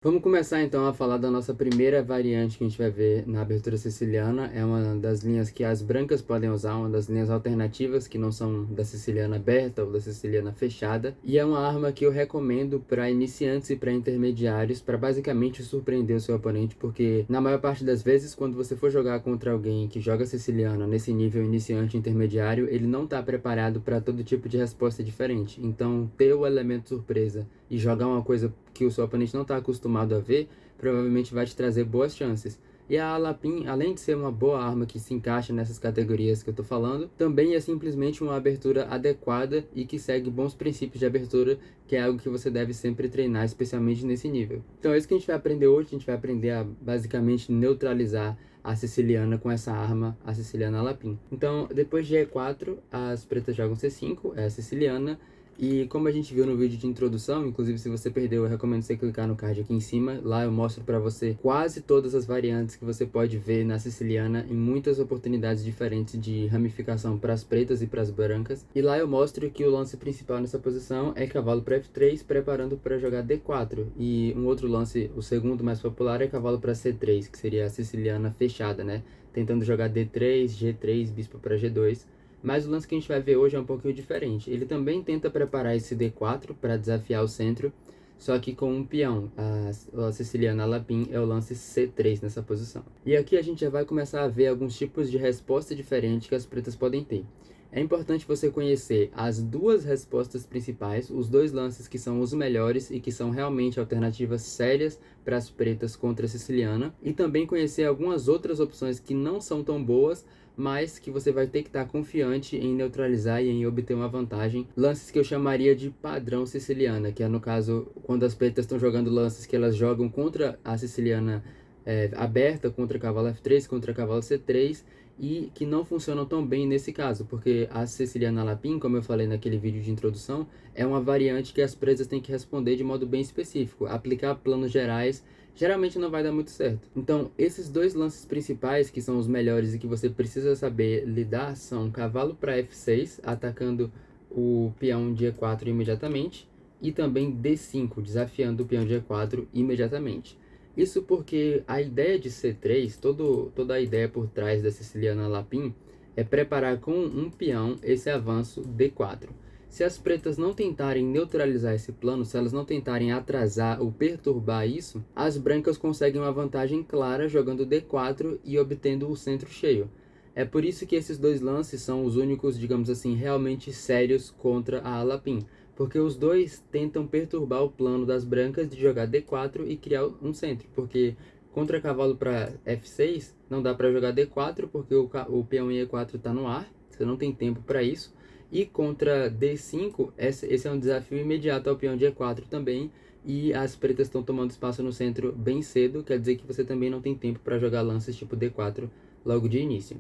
Vamos começar então a falar da nossa primeira variante que a gente vai ver na abertura siciliana. É uma das linhas que as brancas podem usar, uma das linhas alternativas que não são da siciliana aberta ou da siciliana fechada. E é uma arma que eu recomendo para iniciantes e para intermediários, para basicamente surpreender o seu oponente, porque na maior parte das vezes, quando você for jogar contra alguém que joga siciliana nesse nível iniciante intermediário, ele não está preparado para todo tipo de resposta diferente. Então, ter o elemento surpresa e jogar uma coisa que o seu oponente não está acostumado a ver, provavelmente vai te trazer boas chances. E a Alapin, além de ser uma boa arma que se encaixa nessas categorias que eu estou falando, também é simplesmente uma abertura adequada e que segue bons princípios de abertura, que é algo que você deve sempre treinar, especialmente nesse nível. Então é isso que a gente vai aprender hoje. A gente vai aprender a basicamente neutralizar a siciliana com essa arma, a siciliana Alapin. Então, depois de E4, as pretas jogam C5, é a siciliana. E como a gente viu no vídeo de introdução, inclusive se você perdeu, eu recomendo você clicar no card aqui em cima. Lá eu mostro para você quase todas as variantes que você pode ver na siciliana em muitas oportunidades diferentes de ramificação para as pretas e para as brancas. E lá eu mostro que o lance principal nessa posição é cavalo para F3, preparando para jogar D4. E um outro lance, o segundo mais popular, é cavalo para C3, que seria a siciliana fechada, né? Tentando jogar D3, G3, bispo para G2. Mas o lance que a gente vai ver hoje é um pouquinho diferente. Ele também tenta preparar esse D4 para desafiar o centro, só que com um peão. A siciliana Alapin é o lance C3 nessa posição. E aqui a gente já vai começar a ver alguns tipos de resposta diferente que as pretas podem ter. É importante você conhecer as duas respostas principais, os dois lances que são os melhores e que são realmente alternativas sérias para as pretas contra a siciliana, e também conhecer algumas outras opções que não são tão boas, mas que você vai ter que estar confiante em neutralizar e em obter uma vantagem. Lances que eu chamaria de padrão siciliana, que é no caso quando as pretas estão jogando lances que elas jogam contra a siciliana aberta, contra cavalo F3, contra cavalo C3, e que não funcionam tão bem nesse caso, porque a siciliana Alapin, como eu falei naquele vídeo de introdução, é uma variante que as presas têm que responder de modo bem específico. Aplicar planos gerais geralmente não vai dar muito certo. Então, esses dois lances principais, que são os melhores e que você precisa saber lidar, são cavalo para F6, atacando o peão de E4 imediatamente, e também D5, desafiando o peão de E4 imediatamente. Isso porque a ideia de C3, toda a ideia por trás da siciliana Alapin, é preparar com um peão esse avanço D4. Se as pretas não tentarem neutralizar esse plano, se elas não tentarem atrasar ou perturbar isso, as brancas conseguem uma vantagem clara jogando D4 e obtendo o centro cheio. É por isso que esses dois lances são os únicos, digamos assim, realmente sérios contra a Alapin, porque os dois tentam perturbar o plano das brancas de jogar D4 e criar um centro, porque contra cavalo para F6 não dá para jogar D4 porque o peão em E4 está no ar, você não tem tempo para isso. E contra D5, esse é um desafio imediato ao peão de E4 também, e as pretas estão tomando espaço no centro bem cedo, quer dizer que você também não tem tempo para jogar lances tipo D4 logo de início.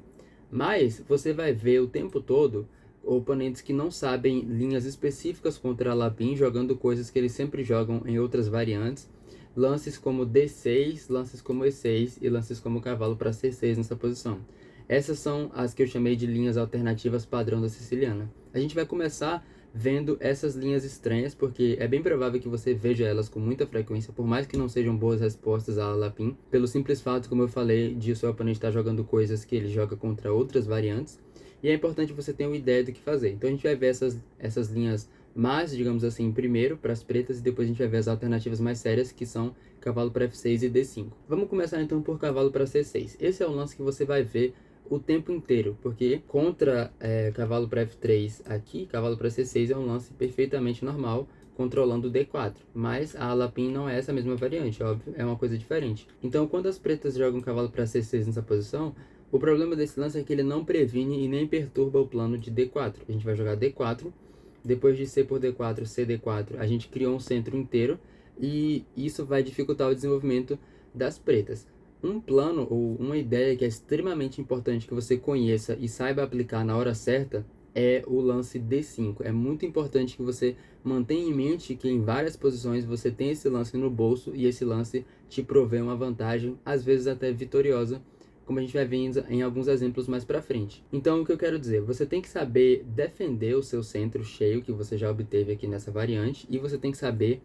Mas você vai ver o tempo todo oponentes que não sabem linhas específicas contra a Alapin, jogando coisas que eles sempre jogam em outras variantes, lances como D6, lances como E6 e lances como cavalo para C6 nessa posição. Essas são as que eu chamei de linhas alternativas padrão da siciliana. A gente vai começar vendo essas linhas estranhas, porque é bem provável que você veja elas com muita frequência, por mais que não sejam boas respostas à Alapin, pelo simples fato, como eu falei, de o seu oponente estar jogando coisas que ele joga contra outras variantes, e é importante você ter uma ideia do que fazer. Então a gente vai ver essas linhas mais, digamos assim, primeiro para as pretas, e depois a gente vai ver as alternativas mais sérias, que são cavalo para F6 e D5. Vamos começar então por cavalo para C6. Esse é o lance que você vai ver o tempo inteiro, porque contra cavalo para F3 aqui, cavalo para C6 é um lance perfeitamente normal, controlando o D4, mas a Alapin não é essa mesma variante, óbvio, é uma coisa diferente. Então, quando as pretas jogam cavalo para C6 nessa posição, o problema desse lance é que ele não previne e nem perturba o plano de D4. A gente vai jogar D4, depois de C por D4, CD4, a gente criou um centro inteiro, e isso vai dificultar o desenvolvimento das pretas. Um plano ou uma ideia que é extremamente importante que você conheça e saiba aplicar na hora certa é o lance D5. É muito importante que você mantenha em mente que em várias posições você tem esse lance no bolso e esse lance te provê uma vantagem, às vezes até vitoriosa, como a gente vai ver em alguns exemplos mais para frente. Então, o que eu quero dizer, você tem que saber defender o seu centro cheio que você já obteve aqui nessa variante, e você tem que saber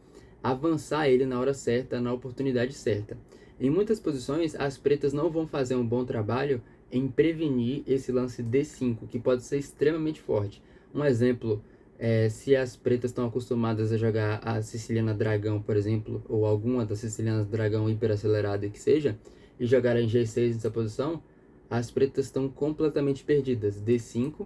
avançar ele na hora certa, na oportunidade certa. Em muitas posições, as pretas não vão fazer um bom trabalho em prevenir esse lance D5, que pode ser extremamente forte. Um exemplo, se as pretas estão acostumadas a jogar a siciliana dragão, por exemplo, ou alguma das sicilianas dragão hiperacelerada que seja, e jogarem G6 nessa posição, as pretas estão completamente perdidas. D5,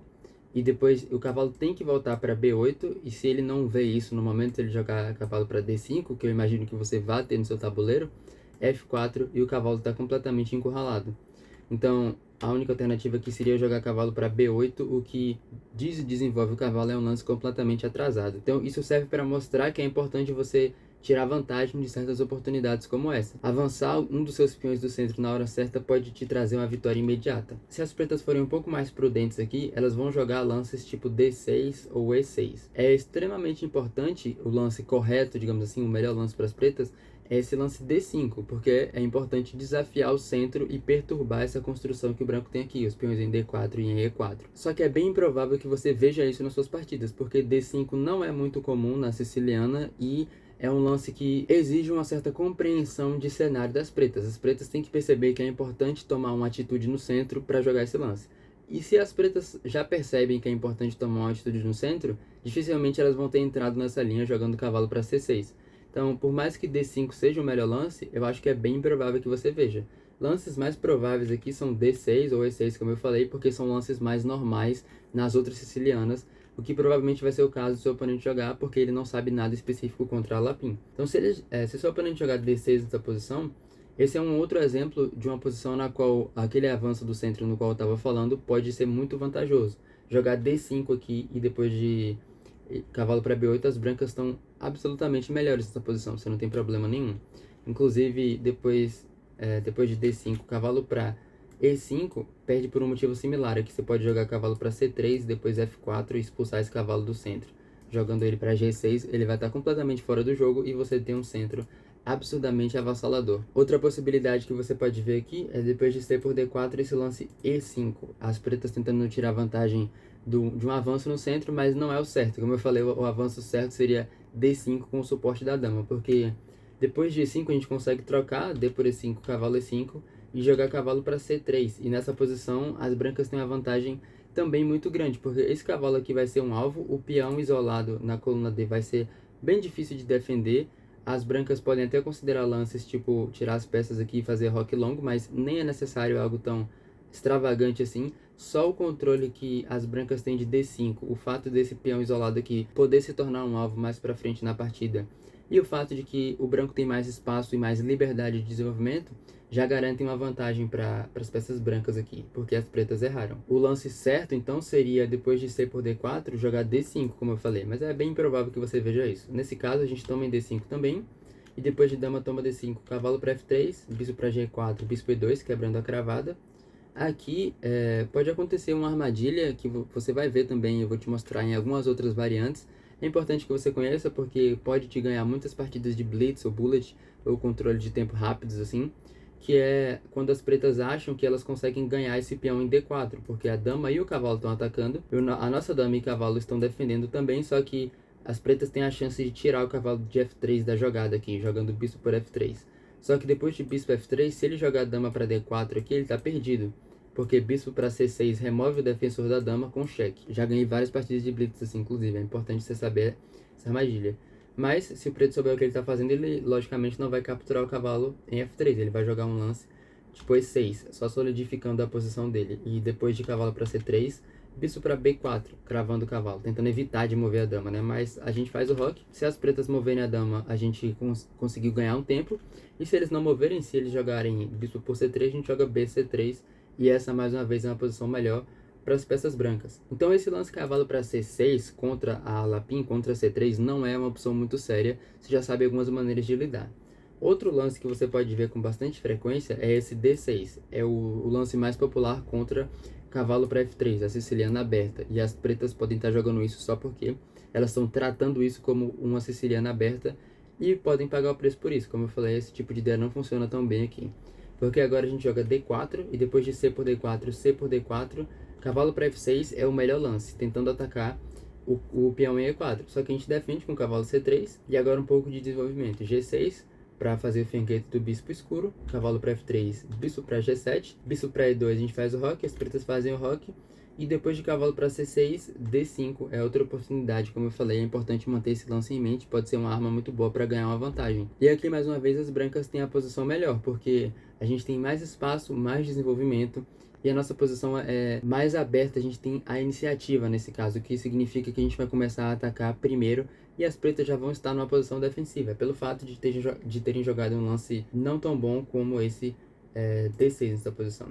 e depois o cavalo tem que voltar para B8, e se ele não vê isso no momento de ele jogar cavalo para D5, que eu imagino que você vai ter no seu tabuleiro, F4 e o cavalo está completamente encurralado. Então, a única alternativa aqui seria jogar cavalo para B8, o que desenvolve o cavalo é um lance completamente atrasado. Então, isso serve para mostrar que é importante você tirar vantagem de certas oportunidades como essa. Avançar um dos seus peões do centro na hora certa pode te trazer uma vitória imediata. Se as pretas forem um pouco mais prudentes aqui, elas vão jogar lances tipo D6 ou E6. É extremamente importante o lance correto, digamos assim, o melhor lance para as pretas, é esse lance D5, porque é importante desafiar o centro e perturbar essa construção que o branco tem aqui, os peões em D4 e em E4. Só que é bem improvável que você veja isso nas suas partidas, porque D5 não é muito comum na siciliana e é um lance que exige uma certa compreensão de cenário das pretas. As pretas têm que perceber que é importante tomar uma atitude no centro para jogar esse lance. E se as pretas já percebem que é importante tomar uma atitude no centro, dificilmente elas vão ter entrado nessa linha jogando o cavalo para C6. Então, por mais que D5 seja o melhor lance, eu acho que é bem improvável que você veja. Lances mais prováveis aqui são D6 ou E6, como eu falei, porque são lances mais normais nas outras sicilianas, o que provavelmente vai ser o caso do seu oponente jogar, porque ele não sabe nada específico contra a Lapin. Então, se seu oponente jogar D6 nessa posição, esse é um outro exemplo de uma posição na qual aquele avanço do centro no qual eu estava falando pode ser muito vantajoso. Jogar D5 aqui e depois de cavalo para B8, as brancas estão absolutamente melhores nessa posição, você não tem problema nenhum. Inclusive, depois de D5, cavalo para E5, perde por um motivo similar, é que você pode jogar cavalo para C3, depois F4 e expulsar esse cavalo do centro. Jogando ele para G6, ele vai estar completamente fora do jogo e você tem um centro absurdamente avassalador. Outra possibilidade que você pode ver aqui é depois de C por D4, esse lance E5. As pretas tentando tirar vantagem de um avanço no centro, mas não é o certo. Como eu falei, o avanço certo seria D5 com o suporte da dama, porque depois de E5 a gente consegue trocar D por E5, cavalo E5 e jogar cavalo para C3. E nessa posição as brancas têm uma vantagem também muito grande, porque esse cavalo aqui vai ser um alvo, o peão isolado na coluna D vai ser bem difícil de defender. As brancas podem até considerar lances tipo tirar as peças aqui e fazer roque longo, mas nem é necessário algo tão extravagante assim. Só o controle que as brancas têm de D5, o fato desse peão isolado aqui poder se tornar um alvo mais para frente na partida, e o fato de que o branco tem mais espaço e mais liberdade de desenvolvimento, já garantem uma vantagem para as peças brancas aqui, porque as pretas erraram. O lance certo, então, seria, depois de C por D4, jogar D5, como eu falei, mas é bem improvável que você veja isso. Nesse caso, a gente toma em D5 também, e depois de dama toma D5, cavalo para F3, bispo para G4, bispo E2, quebrando a cravada. Aqui pode acontecer uma armadilha que você vai ver também, eu vou te mostrar em algumas outras variantes. É importante que você conheça porque pode te ganhar muitas partidas de blitz ou bullet ou controle de tempo rápidos assim, que é quando as pretas acham que elas conseguem ganhar esse peão em D4, porque a dama e o cavalo estão atacando, a nossa dama e cavalo estão defendendo também, só que as pretas têm a chance de tirar o cavalo de F3 da jogada aqui, jogando bispo por F3. Só que depois de bispo F3, se ele jogar dama para D4 aqui, ele está perdido, porque bispo para C6 remove o defensor da dama com cheque. Já ganhei várias partidas de blitz assim, inclusive, é importante você saber essa armadilha. Mas, se o preto souber o que ele está fazendo, ele logicamente não vai capturar o cavalo em F3, ele vai jogar um lance tipo E6, só solidificando a posição dele. E depois de cavalo para C3, bispo para B4, cravando o cavalo, tentando evitar de mover a dama, né? Mas a gente faz o roque, se as pretas moverem a dama, a gente conseguiu ganhar um tempo, e se eles não moverem, se eles jogarem bispo por C3, a gente joga BC3, e essa mais uma vez é uma posição melhor para as peças brancas. Então esse lance cavalo para C6 contra a Lapin, contra C3, não é uma opção muito séria, você já sabe algumas maneiras de lidar. Outro lance que você pode ver com bastante frequência é esse D6, é o lance mais popular contra cavalo para F3, a siciliana aberta, e as pretas podem estar jogando isso só porque elas estão tratando isso como uma siciliana aberta e podem pagar o preço por isso. Como eu falei, esse tipo de ideia não funciona tão bem aqui, porque agora a gente joga D4 e depois de C por D4, C por D4, cavalo para F6 é o melhor lance, tentando atacar o peão em E4. Só que a gente defende com o cavalo C3 e agora um pouco de desenvolvimento. G6 para fazer o flanquete do bispo escuro, cavalo para F3, bispo para G7, bispo para E2 a gente faz o roque, as pretas fazem o roque, e depois de cavalo para C6, D5 é outra oportunidade. Como eu falei, é importante manter esse lance em mente, pode ser uma arma muito boa para ganhar uma vantagem. E aqui, mais uma vez, as brancas têm a posição melhor, porque a gente tem mais espaço, mais desenvolvimento, e a nossa posição é mais aberta, a gente tem a iniciativa nesse caso, o que significa que a gente vai começar a atacar primeiro, e as pretas já vão estar numa posição defensiva, pelo fato de terem jogado um lance não tão bom como esse D6 nessa posição.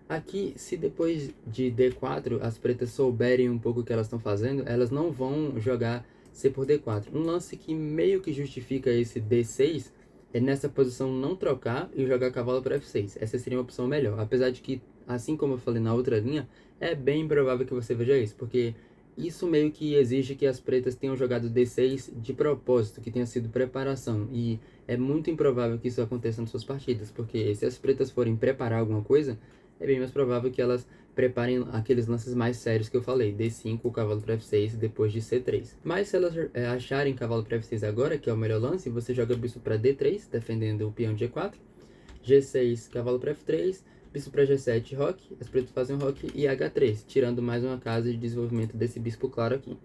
Aqui, se depois de D4 as pretas souberem um pouco o que elas estão fazendo, elas não vão jogar C por D4. Um lance que meio que justifica esse D6 é nessa posição não trocar e jogar cavalo para F6. Essa seria uma opção melhor, apesar de que, assim como eu falei na outra linha, é bem provável que você veja isso, porque isso meio que exige que as pretas tenham jogado D6 de propósito, que tenha sido preparação, e é muito improvável que isso aconteça nas suas partidas, porque se as pretas forem preparar alguma coisa, é bem mais provável que elas preparem aqueles lances mais sérios que eu falei, D5, o cavalo para F6, depois de C3. Mas se elas acharem cavalo para F6 agora, que é o melhor lance, você joga bispo para D3, defendendo o peão de E4, G6, cavalo para F3, bispo para G7, roque, as pretas fazem o roque e H3, tirando mais uma casa de desenvolvimento desse bispo claro aqui.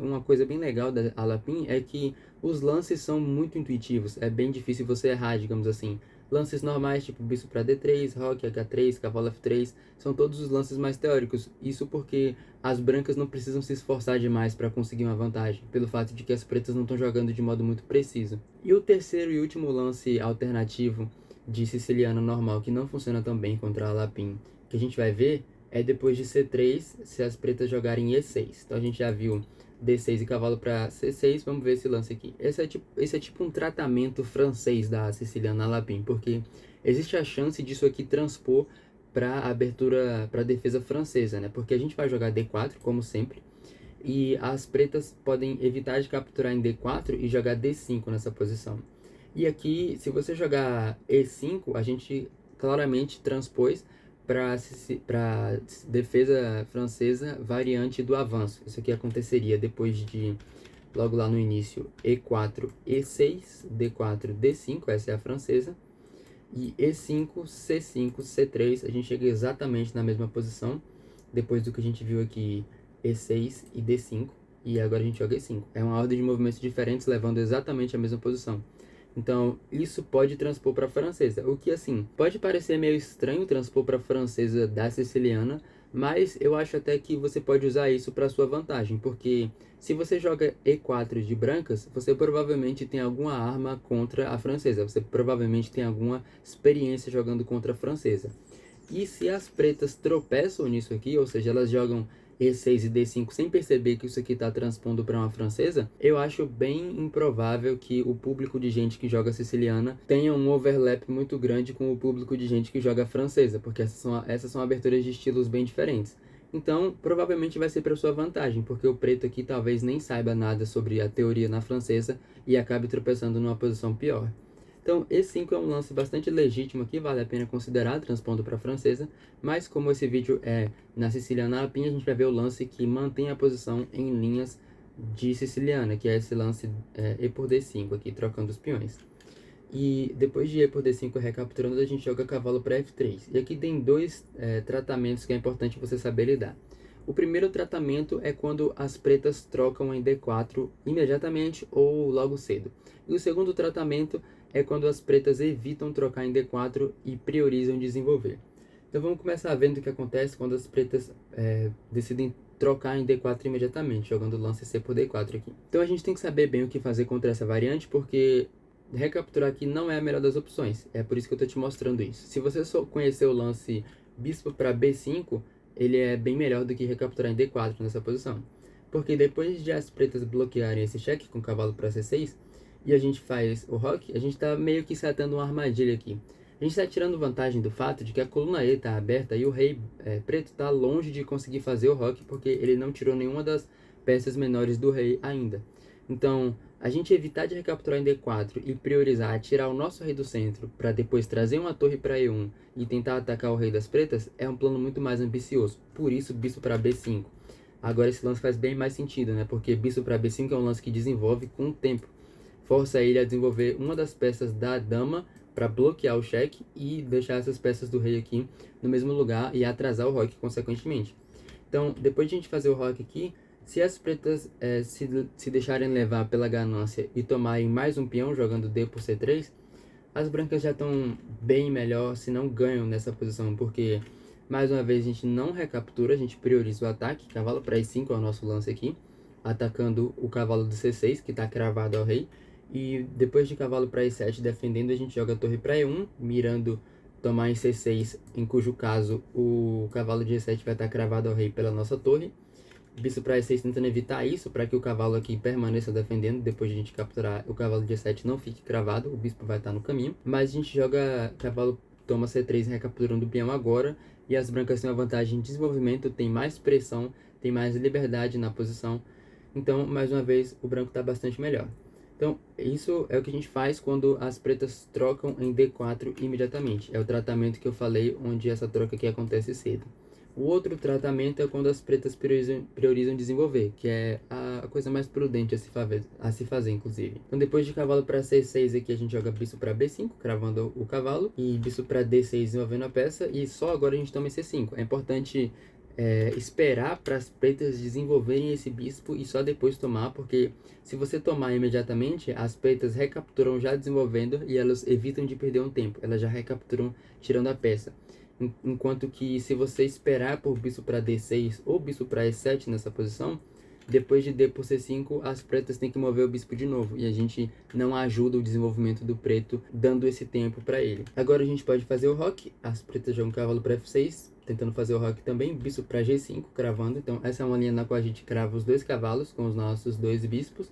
Uma coisa bem legal da Alapim é que os lances são muito intuitivos, é bem difícil você errar, digamos assim. Lances normais, tipo bispo para D3, roque, H3, cavalo F3, são todos os lances mais teóricos. Isso porque as brancas não precisam se esforçar demais para conseguir uma vantagem, pelo fato de que as pretas não estão jogando de modo muito preciso. E o terceiro e último lance alternativo de siciliano normal, que não funciona tão bem contra a Alapim, que a gente vai ver, é depois de C3, se as pretas jogarem E6. Então a gente já viu D6 e cavalo para C6, vamos ver esse lance aqui. Esse é tipo um tratamento francês da siciliana Alapim, porque existe a chance disso aqui transpor para abertura, para defesa francesa, né? Porque a gente vai jogar D4, como sempre, e as pretas podem evitar de capturar em D4 e jogar D5 nessa posição. E aqui, se você jogar E5, a gente claramente transpôs para defesa francesa variante do avanço. Isso aqui aconteceria depois de, logo lá no início, E4, E6, D4, D5, essa é a francesa, e E5, C5, C3, a gente chega exatamente na mesma posição, depois do que a gente viu aqui, E6 e D5, e agora a gente joga E5. É uma ordem de movimentos diferentes, levando exatamente a mesma posição. Então, isso pode transpor para a francesa, o que, assim, pode parecer meio estranho transpor para a francesa da siciliana, mas eu acho até que você pode usar isso para sua vantagem, porque se você joga E4 de brancas, você provavelmente tem alguma arma contra a francesa, você provavelmente tem alguma experiência jogando contra a francesa. E se as pretas tropeçam nisso aqui, ou seja, elas jogam E6 e D5 sem perceber que isso aqui está transpondo para uma francesa, eu acho bem improvável que o público de gente que joga siciliana tenha um overlap muito grande com o público de gente que joga francesa, porque essas são aberturas de estilos bem diferentes. Então, provavelmente vai ser para sua vantagem, porque o preto aqui talvez nem saiba nada sobre a teoria na francesa e acabe tropeçando numa posição pior. Então, E5 é um lance bastante legítimo aqui, vale a pena considerar, transpondo para a francesa, mas como esse vídeo é na siciliana Alapim, a gente vai ver o lance que mantém a posição em linhas de siciliana, que é esse lance E por D5 aqui, trocando os peões. E depois de E por D5 recapturando, a gente joga cavalo para F3. E aqui tem dois tratamentos que é importante você saber lidar. O primeiro tratamento é quando as pretas trocam em D4 imediatamente ou logo cedo. E o segundo tratamento é quando as pretas evitam trocar em D4 e priorizam desenvolver. Então vamos começar vendo o que acontece quando as pretas decidem trocar em D4 imediatamente, jogando o lance C por D4 aqui. Então a gente tem que saber bem o que fazer contra essa variante, porque recapturar aqui não é a melhor das opções. É por isso que eu estou te mostrando isso. Se você só conhecer o lance bispo para B5, ele é bem melhor do que recapturar em D4 nessa posição. Porque depois de as pretas bloquearem esse cheque com cavalo para C6, e a gente faz o roque, a gente está meio que setando uma armadilha aqui. A gente está tirando vantagem do fato de que a coluna E está aberta e o rei preto está longe de conseguir fazer o roque, porque ele não tirou nenhuma das peças menores do rei ainda. Então, a gente evitar de recapturar em D4 e priorizar tirar o nosso rei do centro para depois trazer uma torre para E1 e tentar atacar o rei das pretas é um plano muito mais ambicioso. Por isso, bispo para B5. Agora esse lance faz bem mais sentido, né? Porque bispo para B5 é um lance que desenvolve com o tempo. Força ele a desenvolver uma das peças da dama para bloquear o cheque e deixar essas peças do rei aqui no mesmo lugar e atrasar o roque consequentemente. Então, depois de a gente fazer o roque aqui, se as pretas se deixarem levar pela ganância e tomarem mais um peão jogando D por C3, as brancas já estão bem melhor, se não ganham nessa posição, porque mais uma vez a gente não recaptura, a gente prioriza o ataque. Cavalo para E5 é o nosso lance aqui, atacando o cavalo do C6, que está cravado ao rei. E depois de cavalo para E7 defendendo, a gente joga a torre para E1, mirando tomar em C6, em cujo caso o cavalo de E7 vai estar cravado ao rei pela nossa torre. Bispo para E6 tentando evitar isso, para que o cavalo aqui permaneça defendendo. Depois de a gente capturar o cavalo de E7 não fique cravado, o bispo vai estar no caminho. Mas a gente joga cavalo toma C3 recapturando o peão agora. E as brancas têm uma vantagem de desenvolvimento, tem mais pressão, tem mais liberdade na posição. Então, mais uma vez, o branco está bastante melhor. Então, isso é o que a gente faz quando as pretas trocam em D4 imediatamente. É o tratamento que eu falei, onde essa troca aqui acontece cedo. O outro tratamento é quando as pretas priorizam desenvolver, que é a coisa mais prudente a se fazer, inclusive. Então, depois de cavalo para C6 aqui, a gente joga bispo para B5, cravando o cavalo, e bispo para D6, desenvolvendo a peça, e só agora a gente toma em C5. É importante esperar para as pretas desenvolverem esse bispo e só depois tomar, porque se você tomar imediatamente, as pretas recapturam já desenvolvendo e elas evitam de perder um tempo, elas já recapturam tirando a peça. Enquanto que se você esperar por bispo para D6 ou bispo para E7 nessa posição, depois de D por C5, as pretas têm que mover o bispo de novo. E a gente não ajuda o desenvolvimento do preto, dando esse tempo para ele. Agora a gente pode fazer o roque. As pretas jogam cavalo para F6, tentando fazer o roque também. Bispo para G5, cravando. Então essa é uma linha na qual a gente crava os dois cavalos com os nossos dois bispos.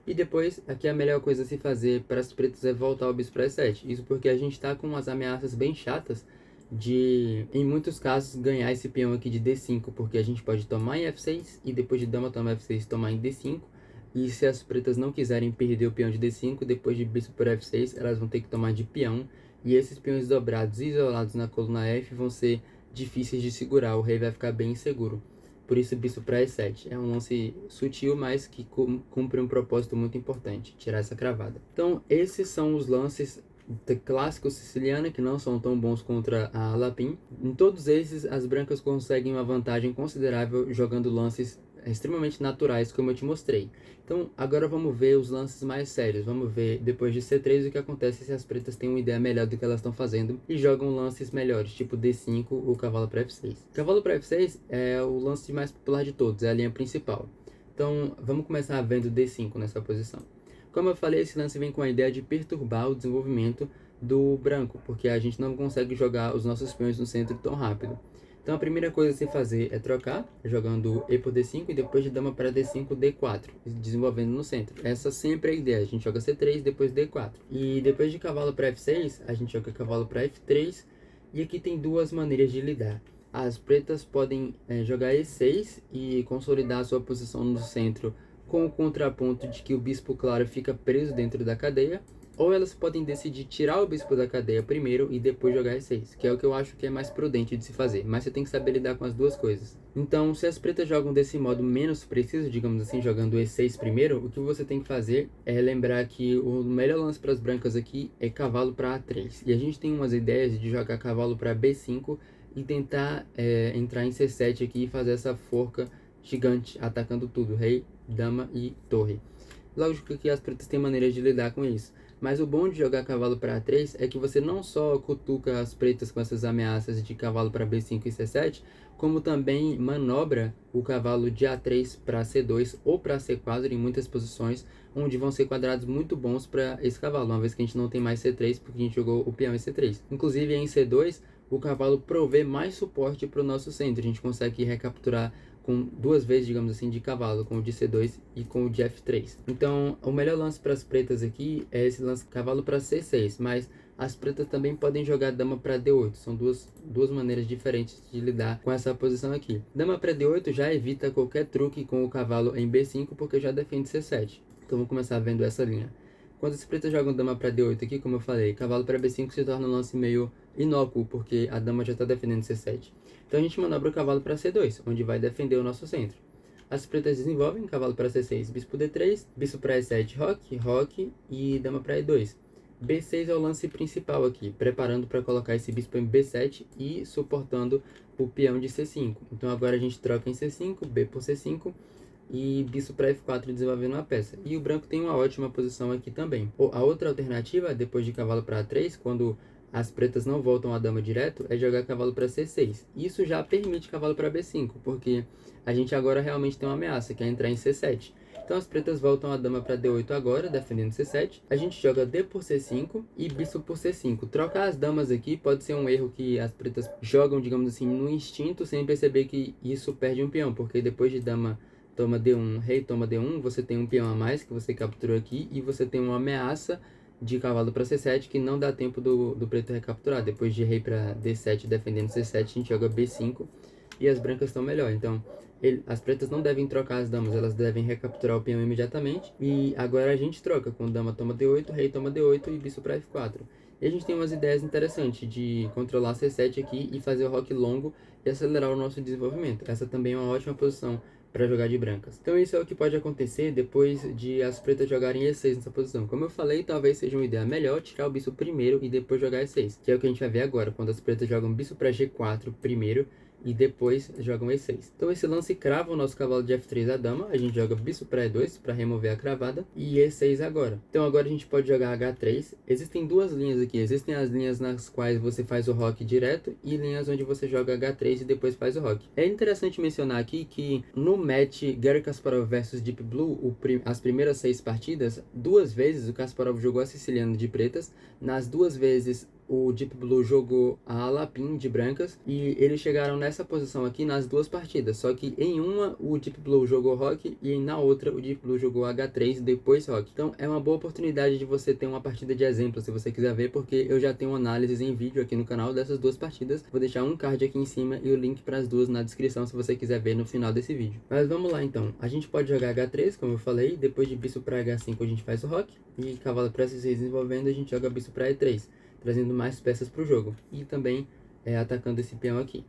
E depois, aqui a melhor coisa a se fazer para as pretas é voltar o bispo para E7. Isso porque a gente está com umas ameaças bem chatas de, em muitos casos, ganhar esse peão aqui de D5, porque a gente pode tomar em F6 e depois de dama tomar F6 tomar em D5, e se as pretas não quiserem perder o peão de D5, depois de bispo por F6, elas vão ter que tomar de peão, e esses peões dobrados e isolados na coluna F vão ser difíceis de segurar, o rei vai ficar bem inseguro. Por isso bispo para E7 é um lance sutil, mas que cumpre um propósito muito importante, tirar essa cravada. Então esses são os lances clássico siciliana, que não são tão bons contra a Lapin. Em todos esses, as brancas conseguem uma vantagem considerável jogando lances extremamente naturais, como eu te mostrei. Então, agora vamos ver os lances mais sérios. Vamos ver, depois de C3, o que acontece se as pretas têm uma ideia melhor do que elas estão fazendo e jogam lances melhores, tipo D5 ou cavalo para F6. Cavalo para F6 é o lance mais popular de todos, é a linha principal. Então, vamos começar vendo D5 nessa posição. Como eu falei, esse lance vem com a ideia de perturbar o desenvolvimento do branco, porque a gente não consegue jogar os nossos peões no centro tão rápido. Então a primeira coisa a se fazer é trocar, jogando E por D5 e depois de dama para D5, D4, desenvolvendo no centro. Essa sempre é a ideia, a gente joga C3, depois D4. E depois de cavalo para F6, a gente joga cavalo para F3, e aqui tem duas maneiras de lidar. As pretas podem jogar E6 e consolidar a sua posição no centro com o contraponto de que o bispo claro fica preso dentro da cadeia, ou elas podem decidir tirar o bispo da cadeia primeiro e depois jogar E6, que é o que eu acho que é mais prudente de se fazer, mas você tem que saber lidar com as duas coisas. Então, se as pretas jogam desse modo menos preciso, digamos assim, jogando E6 primeiro, o que você tem que fazer é lembrar que o melhor lance para as brancas aqui é cavalo para A3, e a gente tem umas ideias de jogar cavalo para B5 e tentar entrar em C7 aqui e fazer essa forca gigante, atacando tudo, rei, dama e torre. Lógico que as pretas têm maneiras de lidar com isso, mas o bom de jogar cavalo para A3 é que você não só cutuca as pretas com essas ameaças de cavalo para B5 e C7, como também manobra o cavalo de A3 para C2 ou para C4 em muitas posições, onde vão ser quadrados muito bons para esse cavalo, uma vez que a gente não tem mais C3 porque a gente jogou o peão em C3. Inclusive em C2, o cavalo provê mais suporte para o nosso centro, a gente consegue recapturar com duas vezes, digamos assim, de cavalo, com o de C2 e com o de F3. Então, o melhor lance para as pretas aqui é esse lance cavalo para C6, mas as pretas também podem jogar dama para D8. São duas maneiras diferentes de lidar com essa posição aqui. Dama para D8 já evita qualquer truque com o cavalo em B5, porque já defende C7. Então, vamos começar vendo essa linha. Quando as pretas jogam dama para D8 aqui, como eu falei, cavalo para B5 se torna um lance meio inócuo, porque a dama já está defendendo C7. Então a gente manobra o cavalo para C2, onde vai defender o nosso centro. As pretas desenvolvem cavalo para C6, bispo D3, bispo para E7, roque e dama para E2. B6 é o lance principal aqui, preparando para colocar esse bispo em B7 e suportando o peão de C5. Então agora a gente troca em C5, B por C5 e bispo para F4 desenvolvendo uma peça. E o branco tem uma ótima posição aqui também. A outra alternativa, depois de cavalo para A3, quando as pretas não voltam a dama direto, é jogar cavalo para C6. Isso já permite cavalo para B5, porque a gente agora realmente tem uma ameaça, que é entrar em C7. Então as pretas voltam a dama para D8 agora, defendendo C7. A gente joga D por C5 e bispo por C5. Trocar as damas aqui pode ser um erro que as pretas jogam, digamos assim, no instinto, sem perceber que isso perde um peão, porque depois de dama toma D1, rei toma D1, você tem um peão a mais que você capturou aqui e você tem uma ameaça de cavalo para C7 que não dá tempo do preto recapturar. Depois de rei para D7 defendendo C7, a gente joga B5 e as brancas estão melhor. Então, as pretas não devem trocar as damas, elas devem recapturar o peão imediatamente. E agora a gente troca, com dama toma D8, rei toma D8 e bispo para F4. E a gente tem umas ideias interessantes de controlar C7 aqui e fazer o roque longo e acelerar o nosso desenvolvimento. Essa também é uma ótima posição para jogar de brancas. Então isso é o que pode acontecer depois de as pretas jogarem E6 nessa posição. Como eu falei, talvez seja uma ideia melhor tirar o bispo primeiro e depois jogar E6, que é o que a gente vai ver agora, quando as pretas jogam bispo para G4 primeiro e depois jogam E6. Então esse lance crava o nosso cavalo de F3 a dama, a gente joga bispo para E2 para remover a cravada e E6 agora. Então agora a gente pode jogar H3. Existem duas linhas aqui, existem as linhas nas quais você faz o roque direto e linhas onde você joga H3 e depois faz o roque. É interessante mencionar aqui que no match Garry Kasparov vs Deep Blue, as primeiras 6 partidas, 2 vezes o Kasparov jogou a siciliana de pretas, nas 2 vezes o Deep Blue jogou a Alapim de brancas e eles chegaram nessa posição aqui nas 2 partidas. Só que em uma o Deep Blue jogou roque e na outra o Deep Blue jogou H3 e depois roque. Então é uma boa oportunidade de você ter uma partida de exemplo se você quiser ver, porque eu já tenho análises em vídeo aqui no canal dessas 2 partidas. Vou deixar um card aqui em cima e o link para as 2 na descrição se você quiser ver no final desse vídeo. Mas vamos lá então. A gente pode jogar H3, como eu falei, depois de bispo para H5 a gente faz o roque e cavalo para C6 desenvolvendo a gente joga bispo para E3. Trazendo mais peças para o jogo e também atacando esse peão aqui.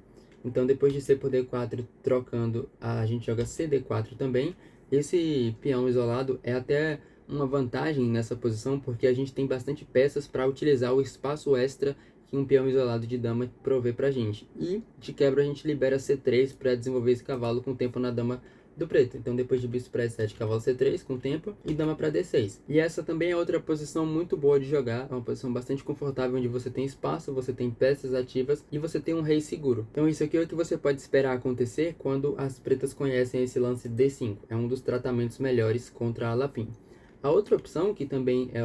Então depois de C por D4 trocando, a gente joga CD4 também. Esse peão isolado é até uma vantagem nessa posição, porque a gente tem bastante peças para utilizar o espaço extra que um peão isolado de dama provê para a gente. E de quebra a gente libera C3 para desenvolver esse cavalo com tempo na dama do preto. Então depois de bispo para E7, cavalo C3 com tempo e dama para D6. E essa também é outra posição muito boa de jogar, é uma posição bastante confortável onde você tem espaço, você tem peças ativas e você tem um rei seguro. Então isso aqui é o que você pode esperar acontecer quando as pretas conhecem esse lance D5. É um dos tratamentos melhores contra a Alapim. A outra opção, que também é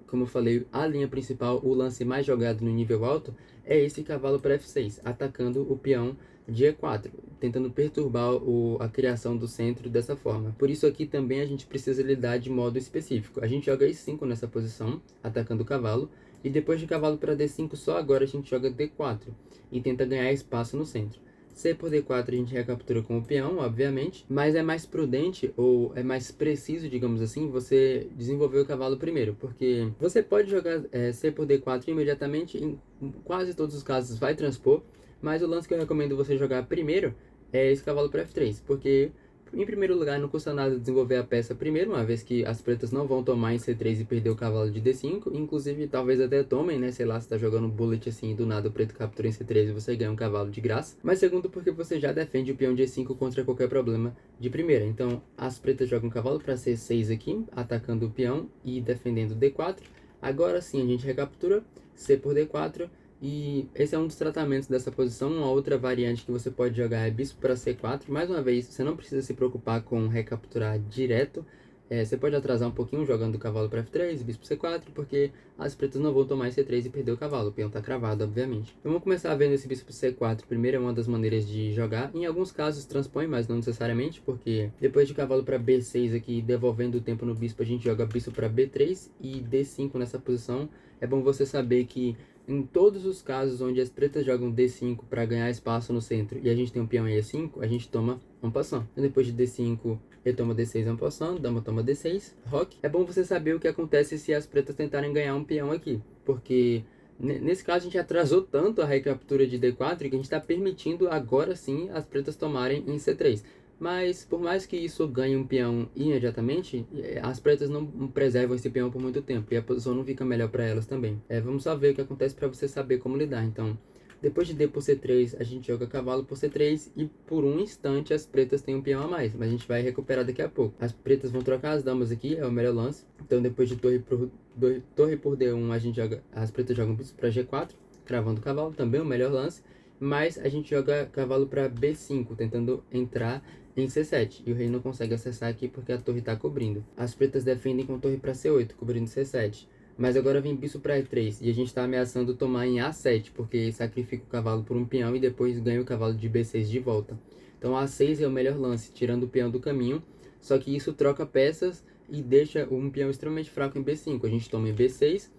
como eu falei, a linha principal, o lance mais jogado no nível alto, é esse cavalo para F6, atacando o peão de E4, tentando perturbar a criação do centro dessa forma. Por isso aqui também a gente precisa lidar de modo específico. A gente joga E5 nessa posição, atacando o cavalo, e depois de cavalo para D5, só agora a gente joga D4, e tenta ganhar espaço no centro. C por D4 a gente recaptura com o peão, obviamente, mas é mais prudente, ou é mais preciso, digamos assim, você desenvolver o cavalo primeiro, porque você pode jogar C por D4 imediatamente, em quase todos os casos vai transpor, mas o lance que eu recomendo você jogar primeiro é esse cavalo para F3, porque em primeiro lugar não custa nada desenvolver a peça primeiro, uma vez que as pretas não vão tomar em C3 e perder o cavalo de D5, inclusive talvez até tomem, né, sei lá, se tá jogando bullet assim, do nada o preto captura em C3 e você ganha um cavalo de graça, mas segundo porque você já defende o peão de E5 contra qualquer problema de primeira. Então as pretas jogam o cavalo para C6 aqui, atacando o peão e defendendo D4, agora sim a gente recaptura C por D4, e esse é um dos tratamentos dessa posição. Uma outra variante que você pode jogar é bispo para C4. Mais uma vez, você não precisa se preocupar com recapturar direto. Você pode atrasar um pouquinho jogando o cavalo para F3, bispo C4, porque as pretas não vão tomar C3 e perder o cavalo. O peão está cravado, obviamente. Então, vamos começar vendo esse bispo C4. Primeiro é uma das maneiras de jogar. Em alguns casos transpõe, mas não necessariamente, porque depois de cavalo para B6 aqui, devolvendo o tempo no bispo, a gente joga bispo para B3 e D5 nessa posição. É bom você saber que em todos os casos onde as pretas jogam D5 para ganhar espaço no centro e a gente tem um peão em E5, a gente toma en passant. Então, depois de D5, ele toma D6 en passant, dama toma D6, roque. É bom você saber o que acontece se as pretas tentarem ganhar um peão aqui, porque nesse caso a gente atrasou tanto a recaptura de D4 que a gente está permitindo agora sim as pretas tomarem em C3. Mas, por mais que isso ganhe um peão imediatamente, as pretas não preservam esse peão por muito tempo, e a posição não fica melhor para elas também. Vamos só ver o que acontece para você saber como lidar. Então, depois de D por C3, a gente joga cavalo por C3, e por um instante as pretas têm um peão a mais, mas a gente vai recuperar daqui a pouco. As pretas vão trocar as damas aqui, é o melhor lance. Então, depois de torre por D1, as pretas jogam bispo para G4, cravando o cavalo, também o melhor lance. Mas a gente joga cavalo para B5, tentando entrar em C7, e o rei não consegue acessar aqui porque a torre está cobrindo. As pretas defendem com torre para C8, cobrindo C7. Mas agora vem bispo para E3, e a gente está ameaçando tomar em A7, porque sacrifica o cavalo por um peão e depois ganha o cavalo de B6 de volta. Então A6 é o melhor lance, tirando o peão do caminho, só que isso troca peças e deixa um peão extremamente fraco em B5. A gente toma em B6,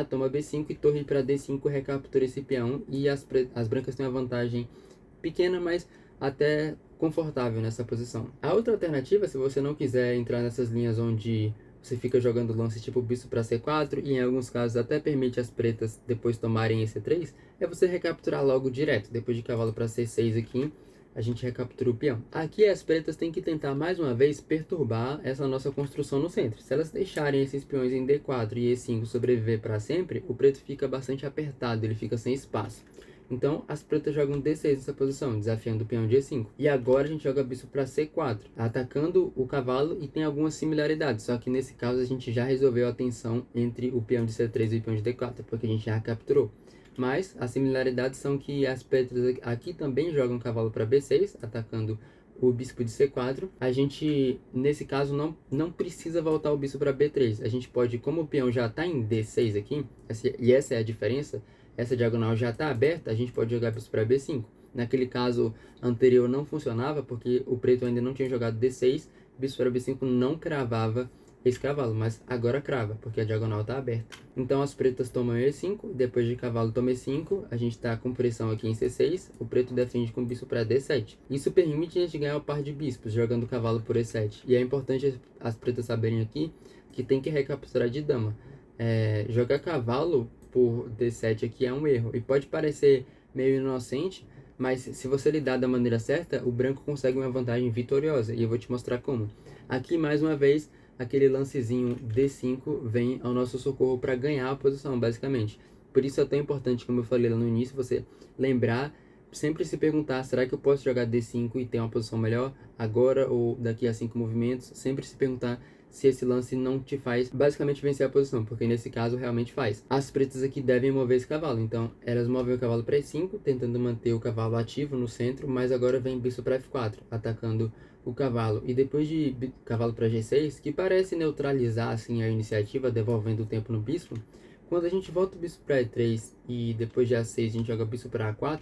toma B5 e torre para D5 recaptura esse peão, e as brancas têm uma vantagem pequena, mas até confortável nessa posição. A outra alternativa, se você não quiser entrar nessas linhas onde você fica jogando lance tipo bispo para C4, e em alguns casos até permite as pretas depois tomarem esse C3, é você recapturar logo direto. Depois de cavalo para C6 aqui, a gente recaptura o peão. Aqui as pretas têm que tentar mais uma vez perturbar essa nossa construção no centro. Se elas deixarem esses peões em D4 e E5 sobreviver para sempre, o preto fica bastante apertado, ele fica sem espaço. Então, as pretas jogam D6 nessa posição, desafiando o peão de E5. E agora a gente joga bispo para C4, atacando o cavalo, e tem algumas similaridades. Só que nesse caso a gente já resolveu a tensão entre o peão de C3 e o peão de D4, porque a gente já capturou. Mas as similaridades são que as pretas aqui também jogam cavalo para B6, atacando o bispo de C4. A gente, nesse caso, não precisa voltar o bispo para B3. A gente pode, como o peão já está em D6 aqui, e essa é a diferença, essa diagonal já está aberta, a gente pode jogar bispo para B5. Naquele caso anterior não funcionava, porque o preto ainda não tinha jogado D6, bispo para B5 não cravava esse cavalo, mas agora crava, porque a diagonal está aberta. Então as pretas tomam E5, depois de cavalo toma E5, a gente está com pressão aqui em C6, o preto defende com bispo para D7. Isso permite a gente ganhar o par de bispos, jogando o cavalo por E7. E é importante as pretas saberem aqui que tem que recapturar de dama. Jogar cavalo por D7 aqui é um erro, e pode parecer meio inocente, mas se você lidar da maneira certa, o branco consegue uma vantagem vitoriosa, e eu vou te mostrar como. Aqui, mais uma vez, aquele lancezinho D5 vem ao nosso socorro para ganhar a posição, basicamente. Por isso é tão importante, como eu falei lá no início, você lembrar, sempre se perguntar, será que eu posso jogar D5 e ter uma posição melhor agora ou daqui a 5 movimentos? Sempre se perguntar se esse lance não te faz basicamente vencer a posição, porque nesse caso realmente faz. As pretas aqui devem mover esse cavalo, então elas movem o cavalo para E5, tentando manter o cavalo ativo no centro, mas agora vem bispo para F4, atacando o cavalo. E depois de cavalo para G6, que parece neutralizar assim a iniciativa, devolvendo o tempo no bispo, quando a gente volta o bispo para E3 e depois de A6 a gente joga bispo para A4,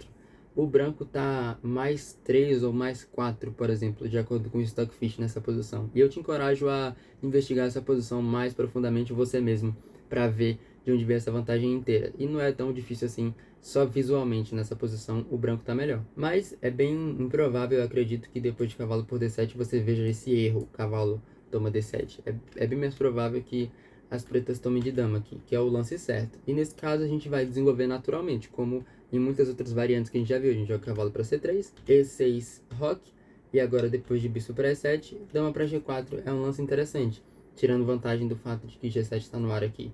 o branco tá mais 3 ou mais 4, por exemplo, de acordo com o Stockfish nessa posição. E eu te encorajo a investigar essa posição mais profundamente você mesmo, para ver de onde vem essa vantagem inteira. E não é tão difícil assim, só visualmente nessa posição o branco tá melhor. Mas é bem improvável, eu acredito, que depois de cavalo por D7 você veja esse erro, cavalo toma D7. É bem mais provável que as pretas tomem de dama aqui, que é o lance certo. E nesse caso a gente vai desenvolver naturalmente, como em muitas outras variantes que a gente já viu. A gente joga cavalo para C3, E6, roque, e agora depois de bispo para E7, dama para G4 é um lance interessante, tirando vantagem do fato de que G7 está no ar aqui.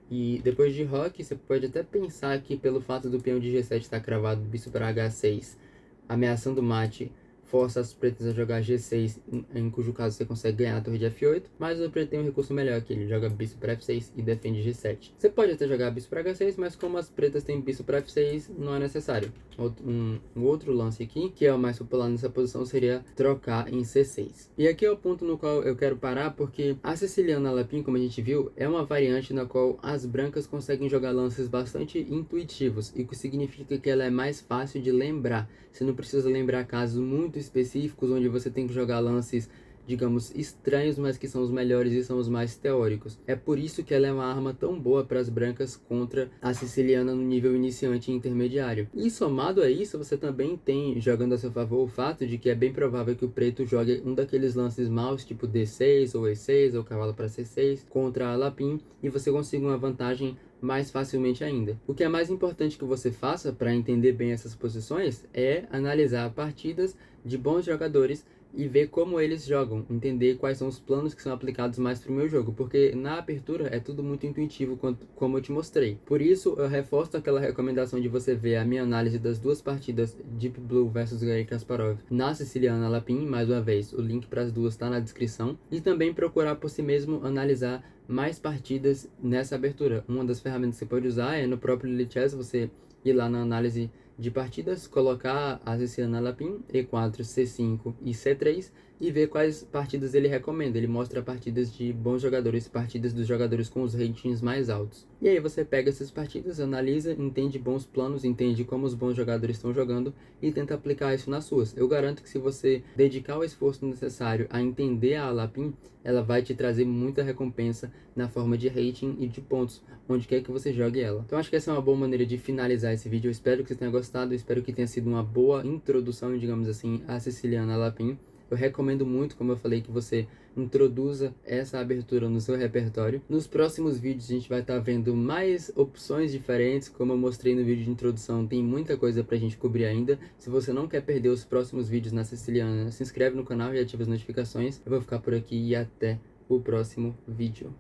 E depois de roque, você pode até pensar que pelo fato do peão de G7 estar cravado, bispo para H6, ameaçando mate, força as pretas a jogar G6, em cujo caso você consegue ganhar a torre de F8, mas o preto tem um recurso melhor aqui, ele joga bispo para F6 e defende G7. Você pode até jogar bispo para H6, mas como as pretas têm bispo para F6, não é necessário. Um outro lance aqui, que é o mais popular nessa posição, seria trocar em C6. E aqui é o ponto no qual eu quero parar, porque a siciliana Lapin, como a gente viu, é uma variante na qual as brancas conseguem jogar lances bastante intuitivos, e o que significa que ela é mais fácil de lembrar. Você não precisa lembrar casos muito específicos onde você tem que jogar lances, digamos, estranhos, mas que são os melhores e são os mais teóricos. É por isso que ela é uma arma tão boa para as brancas contra a siciliana no nível iniciante e intermediário. E somado a isso, você também tem, jogando a seu favor, o fato de que é bem provável que o preto jogue um daqueles lances maus, tipo D6 ou E6 ou cavalo para C6, contra a Lapin, e você consiga uma vantagem mais facilmente ainda. O que é mais importante que você faça para entender bem essas posições é analisar partidas de bons jogadores e ver como eles jogam, entender quais são os planos que são aplicados mais para o meu jogo, porque na abertura é tudo muito intuitivo como eu te mostrei. Por isso eu reforço aquela recomendação de você ver a minha análise das duas partidas Deep Blue versus Garry Kasparov na Siciliana Lapin, mais uma vez, o link para as duas está na descrição, e também procurar por si mesmo analisar mais partidas nessa abertura. Uma das ferramentas que você pode usar é no próprio Lichess, você ir lá na análise de partidas, colocar a Siciliana Lapin, E4, C5 e C3 e ver quais partidas ele recomenda. Ele mostra partidas de bons jogadores, partidas dos jogadores com os ratings mais altos. E aí você pega essas partidas, analisa, entende bons planos, entende como os bons jogadores estão jogando e tenta aplicar isso nas suas. Eu garanto que se você dedicar o esforço necessário a entender a Lapin, ela vai te trazer muita recompensa na forma de rating e de pontos, onde quer que você jogue ela. Então acho que essa é uma boa maneira de finalizar esse vídeo. Eu espero que você tenha gostado, eu espero que tenha sido uma boa introdução, digamos assim, à Siciliana Lapin. Eu recomendo muito, como eu falei, que você introduza essa abertura no seu repertório. Nos próximos vídeos a gente vai estar vendo mais opções diferentes, como eu mostrei no vídeo de introdução, tem muita coisa pra gente cobrir ainda. Se você não quer perder os próximos vídeos na Siciliana, se inscreve no canal e ativa as notificações. Eu vou ficar por aqui e até o próximo vídeo.